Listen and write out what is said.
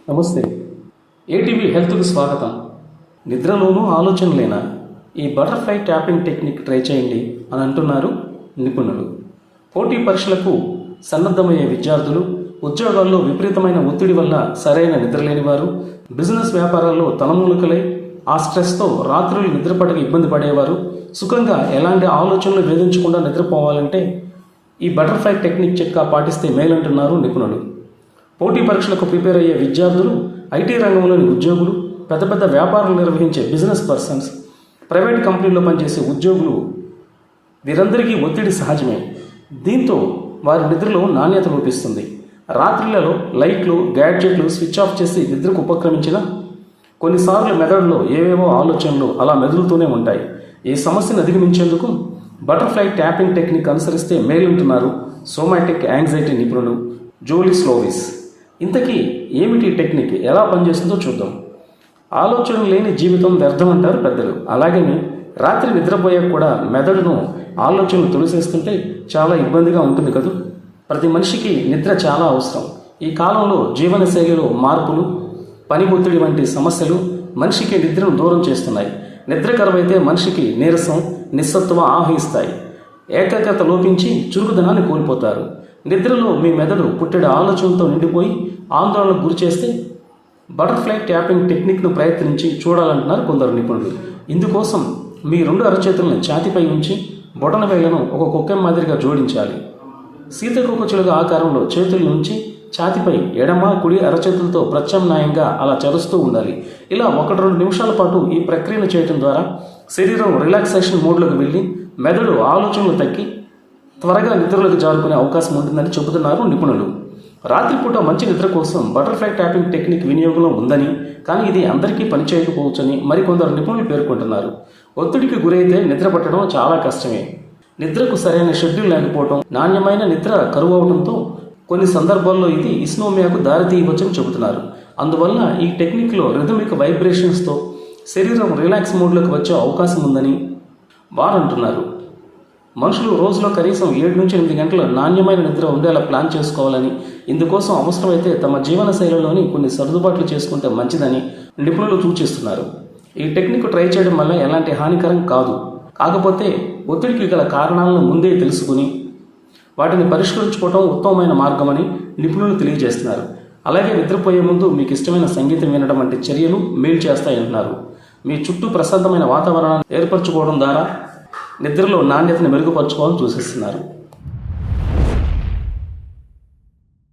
నమస్తే. ఏటీవీ హెల్త్కు స్వాగతం. నిద్రలోనూ ఆలోచనలేనా? ఈ బటర్ఫ్లై ట్యాపింగ్ టెక్నిక్ ట్రై చేయండి అని అంటున్నారు నిపుణులు. పోటీ పరీక్షలకు సన్నద్ధమయ్యే విద్యార్థులు, ఉద్యోగాల్లో విపరీతమైన ఒత్తిడి వల్ల సరైన నిద్రలేని వారు, బిజినెస్ వ్యాపారాల్లో తలమూలకలై ఆ స్ట్రెస్తో రాత్రులు నిద్రపడక ఇబ్బంది పడేవారు సుఖంగా ఎలాంటి ఆలోచనలు వేధించకుండా నిద్రపోవాలంటే ఈ బటర్ఫ్లై టెక్నిక్ చిట్కా పాటిస్తే మేలంటున్నారు నిపుణులు. పోటీ పరీక్షలకు ప్రిపేర్ అయ్యే విద్యార్థులు, ఐటీ రంగంలోని ఉద్యోగులు, పెద్ద పెద్ద వ్యాపారాలు నిర్వహించే బిజినెస్ పర్సన్స్, ప్రైవేట్ కంపెనీల్లో పనిచేసే ఉద్యోగులు వీరందరికీ ఒత్తిడి సహజమే. దీంతో వారి నిద్రలో నాణ్యత లోపిస్తుంది. రాత్రిళ్లలో లైట్లు, గ్యాడ్జెట్లు స్విచ్ ఆఫ్ చేసి నిద్రకు ఉపక్రమించిన కొన్నిసార్లు మెదడులో ఏవేవో ఆలోచనలు అలా మెదులుతూనే ఉంటాయి. ఈ సమస్యను అధిగమించేందుకు బటర్ఫ్లై ట్యాపింగ్ టెక్నిక్ అనుసరిస్తే మేలుంటున్నారు సోమాటిక్ యాంగ్జైటీ నిపుణులు జోలీ స్లోవిస్. ఇంతకీ ఏమిటి టెక్నిక్, ఎలా పనిచేస్తుందో చూద్దాం. ఆలోచన లేని జీవితం వ్యర్థం అంటారు పెద్దలు. అలాగే రాత్రి నిద్రపోయాక కూడా మెదడును ఆలోచనలు తొలిసేస్తుంటే చాలా ఇబ్బందిగా ఉంటుంది కదూ. ప్రతి మనిషికి నిద్ర చాలా అవసరం. ఈ కాలంలో జీవనశైలిలో మార్పులు, పని ఒత్తిడి వంటి సమస్యలు మనిషికి నిద్రను దూరం చేస్తున్నాయి. నిద్ర కరువైతే మనిషికి నీరసం, నిస్సత్వం ఆవహిస్తాయి. ఏకాగ్రత లోపించి చురుకుదనాన్ని కోల్పోతారు. నిద్రలో మీ మెదడు పుట్టెడు ఆలోచనలతో నిండిపోయి ఆందోళనకు గురి చేస్తే బటర్ఫ్లై ట్యాపింగ్ టెక్నిక్ను ప్రయత్నించి చూడాలంటున్నారు కొందరు నిపుణులు. ఇందుకోసం మీ 2 అరచేతులను ఛాతీపై ఉంచి బొటన వేళ్లను ఒక కొక్కెం మాదిరిగా జోడించాలి. సీతకోకచిలుక ఆకారంలో చేతులు ఉంచి ఛాతీపై ఎడమ, కుడి అరచేతులతో ప్రత్యామ్నాయంగా అలా చరుస్తూ ఉండాలి. ఇలా 1-2 నిమిషాల పాటు ఈ ప్రక్రియను చేయడం ద్వారా శరీరం రిలాక్సేషన్ మోడ్లోకి వెళ్ళి మెదడు ఆలోచనలు తగ్గి త్వరగా నిద్రలోకి జారుకునే అవకాశం ఉంటుందని చెబుతున్నారు నిపుణులు. రాత్రిపూట మంచి నిద్ర కోసం బటర్ఫ్లై ట్యాపింగ్ టెక్నిక్ వినియోగంలో ఉందని, కానీ ఇది అందరికీ పనిచేయకపోవచ్చని మరికొందరు నిపుణులు పేర్కొంటున్నారు. ఒత్తిడికి గురైతే నిద్ర పట్టడం చాలా కష్టమే. నిద్రకు సరైన షెడ్యూల్ లేకపోవడం, నాణ్యమైన నిద్ర కరువు అవడంతో కొన్ని సందర్భాల్లో ఇది ఇస్నోమియాకు దారితీయవచ్చని చెబుతున్నారు. అందువల్ల ఈ టెక్నిక్లో రిథమిక్ వైబ్రేషన్స్తో శరీరం రిలాక్స్ మోడ్లోకి వచ్చే అవకాశం ఉందని వారు అంటున్నారు. మనుషులు రోజులో కనీసం 7-8 గంటల నాణ్యమైన నిద్ర ఉండేలా ప్లాన్ చేసుకోవాలని, ఇందుకోసం అవసరమైతే తమ జీవన శైలిలోని కొన్ని సర్దుబాట్లు చేసుకుంటే మంచిదని నిపుణులు సూచిస్తున్నారు. ఈ టెక్నిక్ ట్రై చేయడం వల్ల ఎలాంటి హానికరం కాదు. కాకపోతే ఒత్తిడికి గల కారణాలను ముందే తెలుసుకుని వాటిని పరిష్కరించుకోవడం ఉత్తమమైన మార్గమని నిపుణులు తెలియజేస్తున్నారు. అలాగే నిద్రపోయే ముందు మీకు ఇష్టమైన సంగీతం వినడం వంటి చర్యలు మేలు చేస్తాయంటున్నారు. మీ చుట్టూ ప్రశాంతమైన వాతావరణాన్ని ఏర్పరచుకోవడం ద్వారా నిద్రలో నాణ్యతను మెరుగుపరచుకోవాలని సూచిస్తున్నారు.